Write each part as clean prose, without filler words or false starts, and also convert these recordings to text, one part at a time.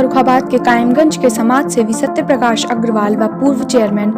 फर्रुखाबाद के कायमगंज के समाज सेवी सत्य प्रकाश अग्रवाल व पूर्व चेयरमैन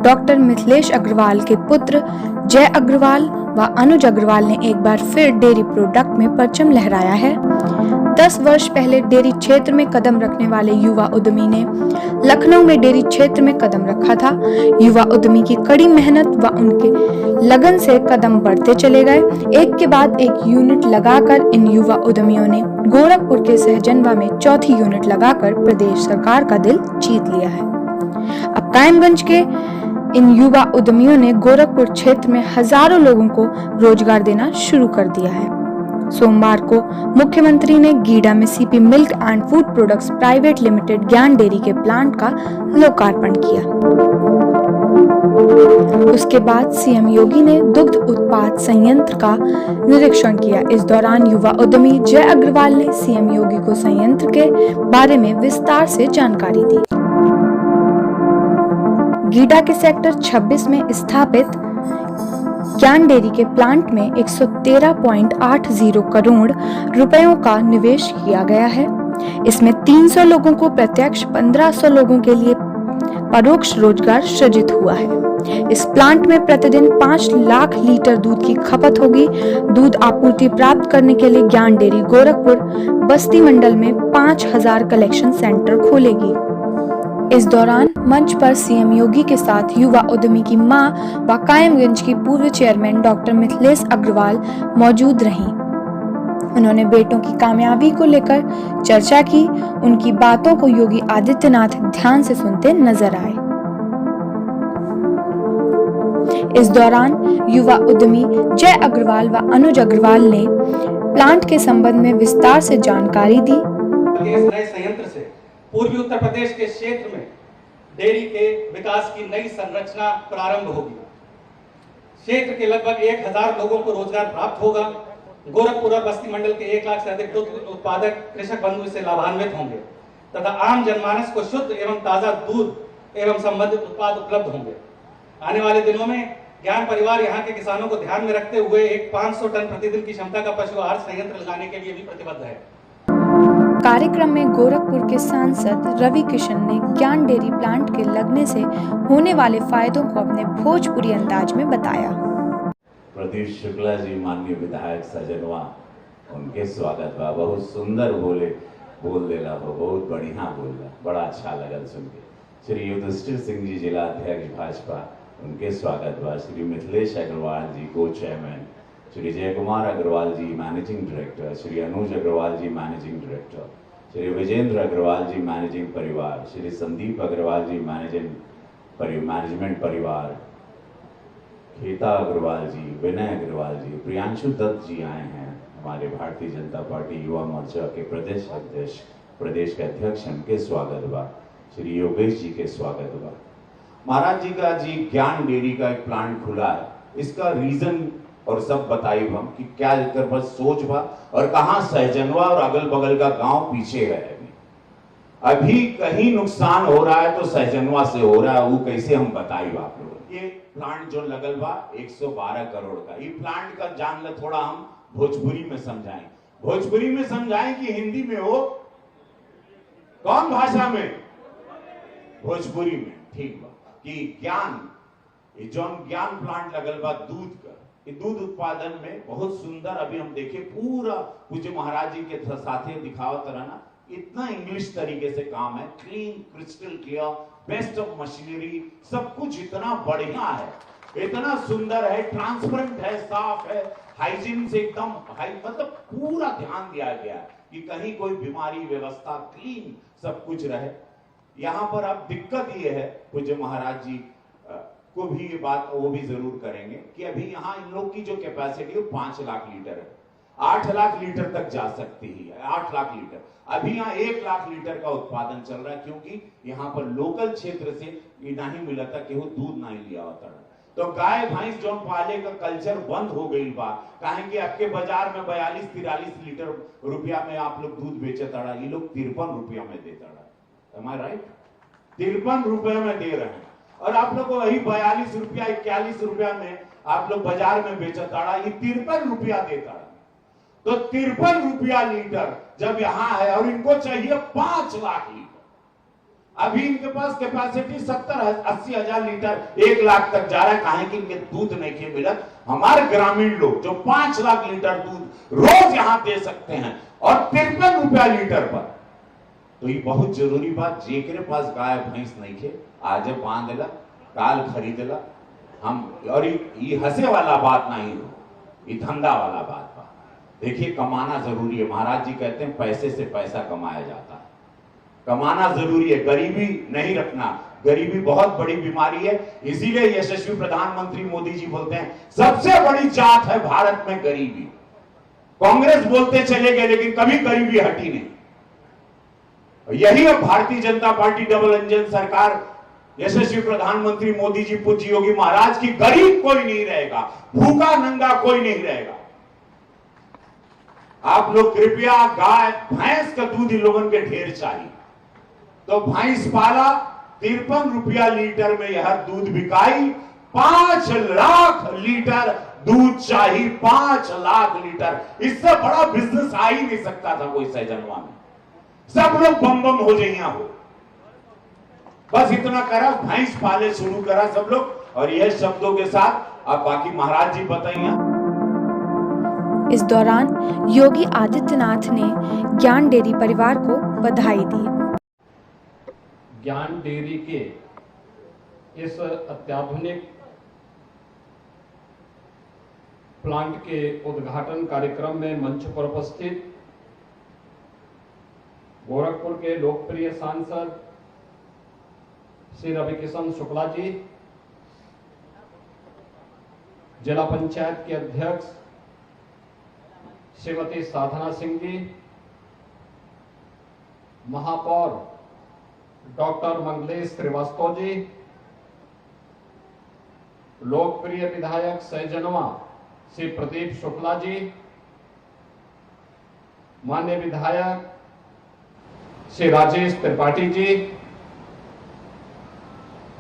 डॉक्टर मिथिलेश अग्रवाल के पुत्र जय अग्रवाल व अनुज अग्रवाल ने एक बार फिर डेयरी प्रोडक्ट में परचम लहराया है। 10 वर्ष पहले डेयरी क्षेत्र में कदम रखने वाले युवा उद्यमी ने लखनऊ में डेयरी क्षेत्र में कदम रखा था। युवा उद्यमी की कड़ी मेहनत व उनके लगन से कदम बढ़ते चले गए। एक के बाद एक यूनिट लगाकर इन युवा उद्यमियों ने गोरखपुर के सहजनवा में चौथी यूनिट लगाकर प्रदेश सरकार का दिल जीत लिया है। अब कायमगंज के इन युवा उद्यमियों ने गोरखपुर क्षेत्र में हजारों लोगों को रोजगार देना शुरू कर दिया है। सोमवार को मुख्यमंत्री ने गीडा में CP milk and food products private limited ज्ञान डेयरी के प्लांट का लोकार्पण किया। उसके बाद सीएम योगी ने दुग्ध उत्पाद संयंत्र का निरीक्षण किया। इस दौरान युवा उद्यमी जय अग्रवाल ने सीएम योगी को संयंत्र के बारे में विस्तार से जानकारी दी। गीडा के सेक्टर 26 में स्थापित ज्ञान डेयरी के प्लांट में 113.80 करोड़ रुपयों का निवेश किया गया है। इसमें 300 लोगों को प्रत्यक्ष, 1500 लोगों के लिए परोक्ष रोजगार सृजित हुआ है। इस प्लांट में प्रतिदिन 5 लाख लीटर दूध की खपत होगी। दूध आपूर्ति प्राप्त करने के लिए ज्ञान डेयरी गोरखपुर बस्ती मंडल में 5000 कलेक्शन सेंटर खोलेगी। इस दौरान मंच पर सीएम योगी के साथ युवा उद्यमी की मां व कायमगंज की पूर्व चेयरमैन डॉक्टर मिथिलेश अग्रवाल मौजूद रहीं। उन्होंने बेटों की कामयाबी को लेकर चर्चा की। उनकी बातों को योगी आदित्यनाथ ध्यान से सुनते नजर आए। इस दौरान युवा उद्यमी जय अग्रवाल व अनुज अग्रवाल ने प्लांट के संबंध में विस्तार से जानकारी दी। नए संयंत्र से पूर्वी उत्तर प्रदेश के क्षेत्र में डेयरी के विकास की नई संरचना प्रारंभ होगी। क्षेत्र के लगभग 1000 लोगों को रोजगार प्राप्त होगा। गोरखपुर और बस्ती मंडल के 1 लाख से अधिक दुग्ध उत्पादक कृषक बंधु इससे लाभान्वित होंगे तथा आम जनमानस को शुद्ध एवं ताजा दूध एवं संबंधित उत्पाद उपलब्ध होंगे। आने वाले दिनों में ज्ञान परिवार यहाँ के किसानों को ध्यान में रखते हुए एक 500 टन प्रतिदिन की क्षमता का पशु आहार संयंत्र लगाने के लिए भी प्रतिबद्ध है। कार्यक्रम में गोरखपुर के सांसद रवि किशन ने ज्ञान डेयरी प्लांट के लगने से होने वाले फायदों को अपने भोजपुरी अंदाज में बताया। प्रदीप शुक्ला जी माननीय विधायक सजनवा, उनके स्वागत बा। बहुत सुंदर बोल देला हो, बहुत बढ़िया बोला, बड़ा अच्छा लगल सुन के। श्री युधिष्ठिर सिंह जी जिला अध्यक्ष भाजपा, उनके स्वागत बा। श्री मिथिलेश अग्रवाल जी को चेयरमैन, श्री जय कुमार अग्रवाल जी मैनेजिंग डायरेक्टर, श्री अनुज अग्रवाल जी मैनेजिंग डायरेक्टर, श्री विजेंद्र अग्रवाल जी मैनेजिंग परिवार, श्री संदीप अग्रवाल जी मैनेजमेंट परिवार, खेता अग्रवाल जी, विनय अग्रवाल जी, प्रियांशु दत्त जी आए हैं, हमारे भारतीय जनता पार्टी युवा मोर्चा के प्रदेश अध्यक्ष, प्रदेश के अध्यक्ष, उनके स्वागत बा। श्री योगेश जी के स्वागत बा। महाराज जी का ज्ञान डेयरी का एक प्लांट खुला है, इसका रीजन और सब बताइए हम कि क्या लेकर बस सोच बा और कहां सहजनवा और अगल बगल का गांव पीछे है। अभी कहीं नुकसान हो रहा है तो सहजनवा से हो रहा है, वो कैसे हम बताइए आप लोग। ये प्लांट जो लगल बा 112 करोड़ का, ये प्लांट का जान ले थोड़ा हम भोजपुरी में समझाएं। भोजपुरी में समझाएं कि हिंदी में हो, कौन भाषा में? भोजपुरी में। ठीक बा कि ज्ञान, जो ज्ञान प्लांट लगल बा दूध का, दूध उत्पादन में बहुत सुंदर। अभी हम देखे पूरा पूज्य महाराज जी के साथे दिखावत रहना, इतना इंग्लिश तरीके से काम है, clean, crystal clear, best of machinery, सब कुछ इतना बढ़िया है, इतना सुंदर है, ट्रांसपेरेंट है, साफ है, हाइजीन से एकदम मतलब पूरा ध्यान दिया गया है कि कहीं कोई बीमारी, व्यवस्था, क्लीन सब कुछ रहे। यहाँ पर अब दिक्कत ये है, पूज्य महाराज जी को भी ये बात वो भी जरूर करेंगे कि अभी यहाँ इन लोग की जो कैपेसिटी है 5 लाख लीटर है, 8 लाख लीटर तक जा सकती है, 8 लाख लीटर। अभी यहाँ 1 लाख लीटर का उत्पादन चल रहा है, क्योंकि यहाँ पर लोकल क्षेत्र से ये नहीं मिला था कि वो दूध नहीं लिया होता। तो गाय भैंस जो पाले का कल्चर बंद हो गई बा, कहेंगे आपके बाजार में 42-43 लीटर रुपया में आप लोग दूध बेचे तड़ा, ये लोग 53 रुपया में देता रहा। Am I right? 53 रुपये में दे रहे हैं और आप लोग को वही 42 रुपया 41 रुपया में आप लोग बाजार में बेचता रहा, ये 53 रुपया देता रहा। तो 53 रुपया लीटर जब यहां है और इनको चाहिए 5 लाख लीटर, अभी इनके पास कैपेसिटी 70-80 हजार लीटर 1 लाख तक जा रहा है। कहा कि इनके दूध नहीं के मिलत। हमारे ग्रामीण लोग जो 5 लाख लीटर दूध रोज यहां दे सकते हैं और 53 रुपया लीटर पर, तो ये बहुत जरूरी बात। जेकरे पास गाय भैंस नहीं खे आज बांध ला काल खरीद ला हम, और ये हंसे वाला बात नहीं हो, ये धंधा वाला बात बा। देखिए कमाना जरूरी है। महाराज जी कहते हैं पैसे से पैसा कमाया जाता है, कमाना जरूरी है, गरीबी नहीं रखना। गरीबी बहुत बड़ी बीमारी है, इसीलिए यशस्वी प्रधानमंत्री मोदी जी बोलते हैं सबसे बड़ी जात है भारत में गरीबी। कांग्रेस बोलते चले गए लेकिन कभी गरीबी हटी नहीं। यही अब Bharatiya Janata party double engine सरकार, यशस्वी प्रधानमंत्री मोदी जी, पूज्य योगी महाराज की, गरीब कोई नहीं रहेगा, भूखा नंगा कोई नहीं रहेगा। आप लोग कृपया गाय भैंस का दूध इन लोगों के ढेर चाहिए, तो भैंस पाला 53 रुपया लीटर में यह दूध बिकाई। 5 लाख लीटर दूध चाहिए, 5 लाख लीटर। इससे बड़ा बिजनेस आ ही नहीं सकता था कोई सहजनवा में। सब लोग बम बम हो जाइया हो, बस इतना करा, भैंस पाले शुरू करा सब लोग। और यह शब्दों के साथ अब बाकी महाराज जी बताइए। इस दौरान योगी आदित्यनाथ ने ज्ञान डेयरी परिवार को बधाई दी। ज्ञान डेयरी के इस अत्याधुनिक प्लांट के उद्घाटन कार्यक्रम में मंच पर उपस्थित गोरखपुर के लोकप्रिय सांसद श्री रविकिशन शुक्ला जी, जिला पंचायत के अध्यक्ष श्रीमती साधना सिंह जी, महापौर डॉक्टर मंगलेश श्रीवास्तव जी, लोकप्रिय विधायक सहजनवा श्री प्रदीप शुक्ला जी, माननीय विधायक श्री राजेश त्रिपाठी जी,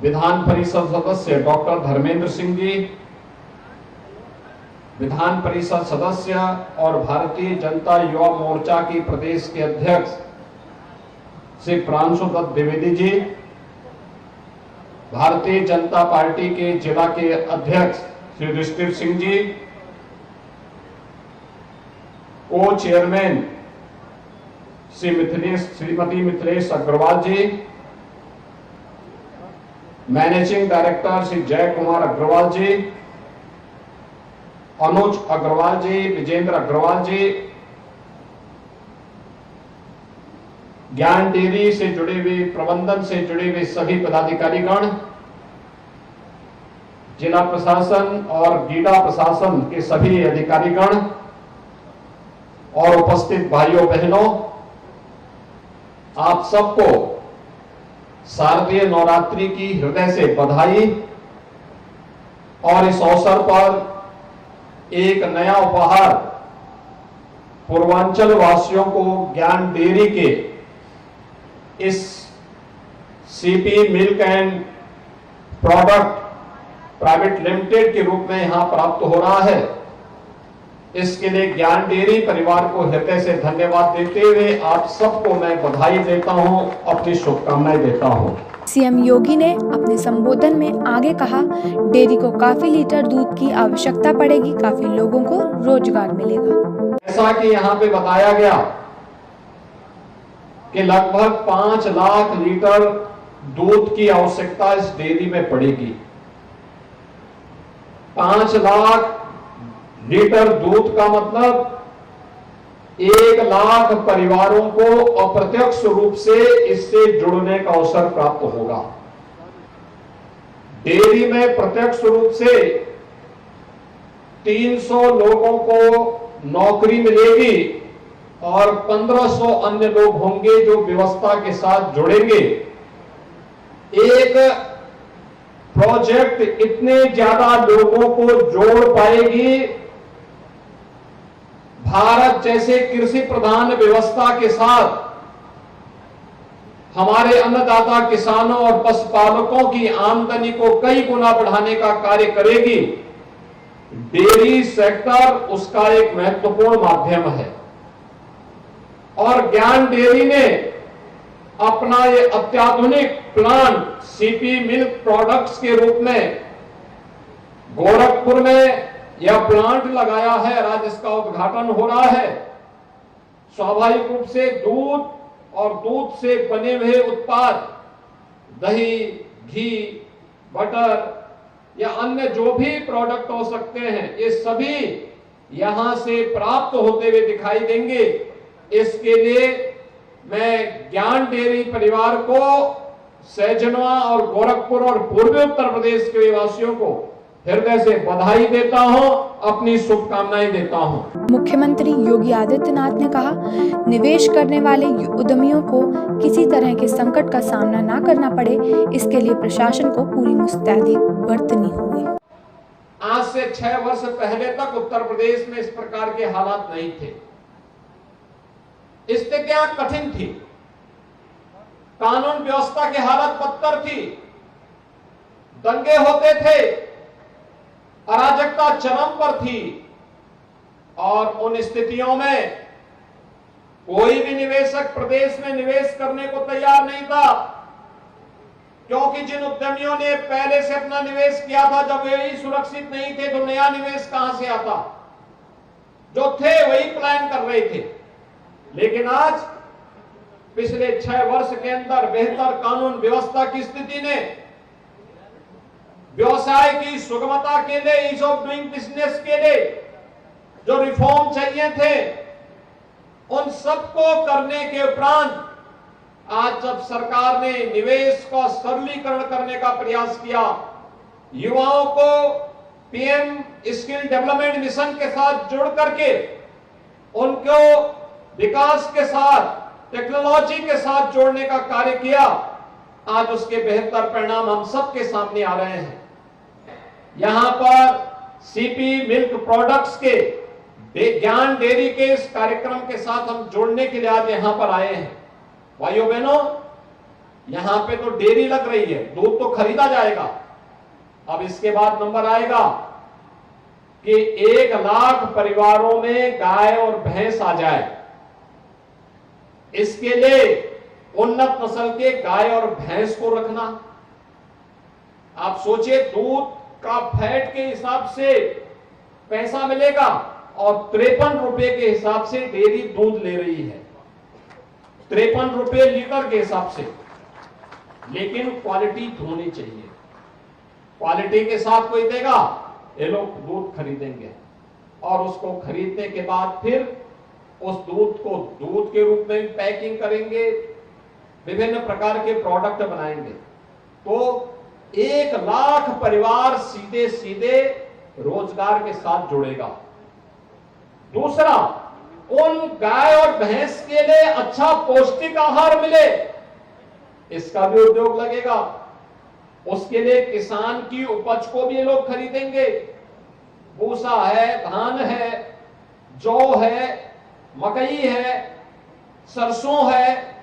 विधान परिषद सदस्य डॉक्टर धर्मेंद्र सिंह जी, विधान परिषद सदस्य और भारतीय जनता युवा मोर्चा की प्रदेश के अध्यक्ष श्री प्रांशु दत्त द्विवेदी जी, भारतीय जनता पार्टी के जिला के अध्यक्ष श्री युधिष्ठिर सिंह जी, को चेयरमैन श्रीमती मिथिलेश अग्रवाल जी, मैनेजिंग डायरेक्टर श्री जय कुमार अग्रवाल जी, अनुज अग्रवाल जी, विजेंद्र अग्रवाल जी, ज्ञान डेयरी से जुड़े हुए, प्रबंधन से जुड़े हुए सभी पदाधिकारीगण, जिला प्रशासन और गीडा प्रशासन के सभी अधिकारीगण और उपस्थित भाइयों बहनों, आप सबको शारदीय नवरात्रि की हृदय से बधाई। और इस अवसर पर एक नया उपहार पूर्वांचल वासियों को ज्ञान डेयरी के इस CP milk and product private limited के रूप में यहां प्राप्त हो रहा है। इसके लिए ज्ञान डेयरी परिवार को हृदय से धन्यवाद देते हुए आप सबको मैं बधाई देता हूं, अपनी शुभकामनाएं देता हूं। सीएम योगी ने अपने संबोधन में आगे कहा, डेयरी को काफी लीटर दूध की आवश्यकता पड़ेगी, काफी लोगों को रोजगार मिलेगा। ऐसा कि यहाँ पे बताया गया कि लगभग 5 लाख लीटर दूध की आवश्यकता इस डेयरी में पड़ेगी। 5 लाख लीटर दूध का मतलब 1 लाख परिवारों को अप्रत्यक्ष रूप से इससे जुड़ने का अवसर प्राप्त होगा। डेयरी में प्रत्यक्ष रूप से 300 लोगों को नौकरी मिलेगी और 1500 अन्य लोग होंगे जो व्यवस्था के साथ जुड़ेंगे। एक प्रोजेक्ट इतने ज्यादा लोगों को जोड़ पाएगी। भारत जैसे कृषि प्रधान व्यवस्था के साथ हमारे अन्नदाता किसानों और पशुपालकों की आमदनी को कई गुना बढ़ाने का कार्य करेगी। डेयरी सेक्टर उसका एक महत्वपूर्ण माध्यम है और ज्ञान डेयरी ने अपना ये अत्याधुनिक प्लांट सीपी मिल्क प्रोडक्ट्स के रूप में गोरखपुर में यह प्लांट लगाया है। आज इसका उद्घाटन हो रहा है। स्वाभाविक रूप से दूध और दूध से बने हुए उत्पाद, दही, घी, बटर या अन्य जो भी प्रोडक्ट हो सकते हैं, ये सभी यहां से प्राप्त होते हुए दिखाई देंगे। इसके लिए मैं ज्ञान डेयरी परिवार को, सैजनवा और गोरखपुर और पूर्वी उत्तर प्रदेश के वासियों को हृदय से बधाई देता हूं, अपनी शुभकामनाएं देता हूं। मुख्यमंत्री योगी आदित्यनाथ ने कहा, निवेश करने वाले उद्यमियों को किसी तरह के संकट का सामना ना करना पड़े, इसके लिए प्रशासन को पूरी मुस्तैदी बरतनी होगी। आज से 6 वर्ष पहले तक उत्तर प्रदेश में इस प्रकार के हालात नहीं थे। स्थितियां कठिन थी, कानून व्यवस्था की हालत बदतर थी, दंगे होते थे, अराजकता चरम पर थी और उन स्थितियों में कोई भी निवेशक प्रदेश में निवेश करने को तैयार नहीं था, क्योंकि जिन उद्यमियों ने पहले से अपना निवेश किया था, जब वे ही सुरक्षित नहीं थे तो नया निवेश कहां से आता। जो थे वही प्लान कर रहे थे। लेकिन आज पिछले 6 वर्ष के अंदर बेहतर कानून व्यवस्था की स्थिति ने व्यवसाय की सुगमता के लिए, ईज ऑफ डूइंग बिजनेस के लिए जो रिफॉर्म चाहिए थे, उन सबको करने के उपरांत आज जब सरकार ने निवेश का सरलीकरण करने का प्रयास किया, युवाओं को पीएम स्किल डेवलपमेंट मिशन के साथ जुड़ करके उनको विकास के साथ, टेक्नोलॉजी के साथ जोड़ने का कार्य किया, आज उसके बेहतर परिणाम हम सबके सामने आ रहे हैं। यहां पर सीपी मिल्क प्रोडक्ट्स के ज्ञान डेयरी के इस कार्यक्रम के साथ हम जोड़ने के लिए आज यहां पर आए हैं। भाइयों बहनों, यहां पे तो डेयरी लग रही है, दूध तो खरीदा जाएगा। अब इसके बाद नंबर आएगा कि 1 लाख परिवारों में गाय और भैंस आ जाए। इसके लिए उन्नत नस्ल के गाय और भैंस को रखना। आप सोचिए, दूध का फैट के हिसाब से पैसा मिलेगा और 53 रुपए के हिसाब से डेयरी दूध ले रही है, 53 रुपए लीटर के हिसाब से। लेकिन क्वालिटी होनी चाहिए। क्वालिटी के साथ कोई देगा, ये लोग दूध खरीदेंगे और उसको खरीदने के बाद फिर उस दूध को दूध के रूप में पैकिंग करेंगे, विभिन्न प्रकार के प्रोडक्ट बनाएंगे। तो 1 लाख परिवार सीधे सीधे रोजगार के साथ जुड़ेगा। दूसरा, उन गाय और भैंस के लिए अच्छा पौष्टिक आहार मिले, इसका भी उद्योग लगेगा। उसके लिए किसान की उपज को भी ये लोग खरीदेंगे। भूसा है, धान है, जौ है, मकई है, सरसों है,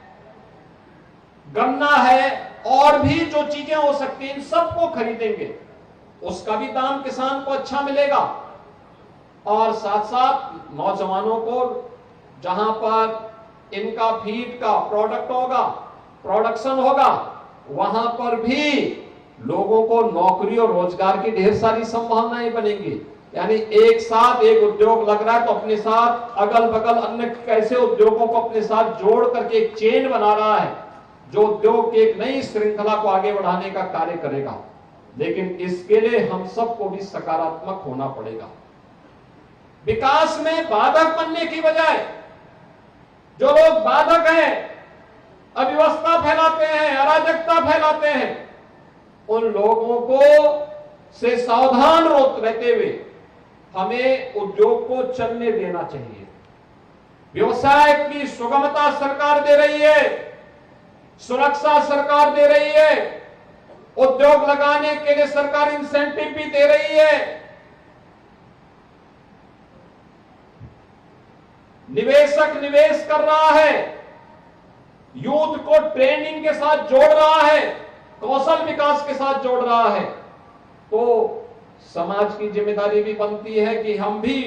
गन्ना है, और भी जो चीजें हो सकती हैं, इन सबको खरीदेंगे। उसका भी दाम किसान को अच्छा मिलेगा। और साथ साथ नौजवानों को जहां पर इनका फीड का प्रोडक्ट होगा, प्रोडक्शन होगा, वहां पर भी लोगों को नौकरी और रोजगार की ढेर सारी संभावनाएं बनेंगी। यानी एक साथ एक उद्योग लग रहा है तो अपने साथ अगल बगल अन्य कैसे उद्योगों को अपने साथ जोड़ करके एक चेन बना रहा है, जो उद्योग की एक नई श्रृंखला को आगे बढ़ाने का कार्य करेगा। लेकिन इसके लिए हम सबको भी सकारात्मक होना पड़ेगा। विकास में बाधक बनने की बजाय जो लोग बाधक हैं, अव्यवस्था फैलाते हैं, अराजकता फैलाते हैं, उन लोगों को से सावधान रहते हुए हमें उद्योग को चलने देना चाहिए। व्यवसाय की सुगमता सरकार दे रही है, सुरक्षा सरकार दे रही है, उद्योग लगाने के लिए सरकार इंसेंटिव भी दे रही है। निवेशक निवेश कर रहा है, यूथ को ट्रेनिंग के साथ जोड़ रहा है, कौशल विकास के साथ जोड़ रहा है। तो समाज की जिम्मेदारी भी बनती है कि हम भी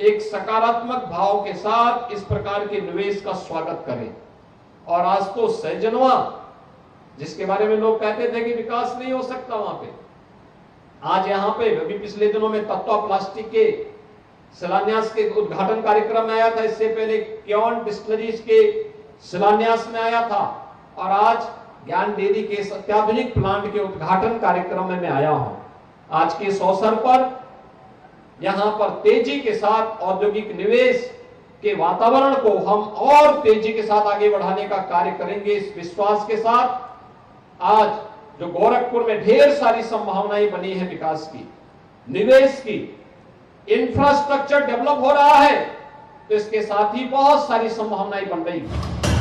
एक सकारात्मक भाव के साथ इस प्रकार के निवेश का स्वागत करें। और आज तो सैजनवा, जिसके बारे में लोग कहते थे कि विकास नहीं हो सकता वहां पे, आज यहां पे अभी पिछले दिनों में तत्वा प्लास्टिक के शिलान्यास के उद्घाटन कार्यक्रम में आया था, इससे पहले क्योन डिस्टिलरीज के शिलान्यास में आया था, और आज ज्ञान डेयरी के इस अत्याधुनिक प्लांट के उद्घाटन कार्यक्रम में मैं आया हूं। आज के इस अवसर पर यहां पर तेजी के साथ औद्योगिक निवेश के वातावरण को हम और तेजी के साथ आगे बढ़ाने का कार्य करेंगे, इस विश्वास के साथ आज जो गोरखपुर में ढेर सारी संभावनाएं बनी है विकास की, निवेश की, इंफ्रास्ट्रक्चर डेवलप हो रहा है, तो इसके साथ ही बहुत सारी संभावनाएं बन रही है।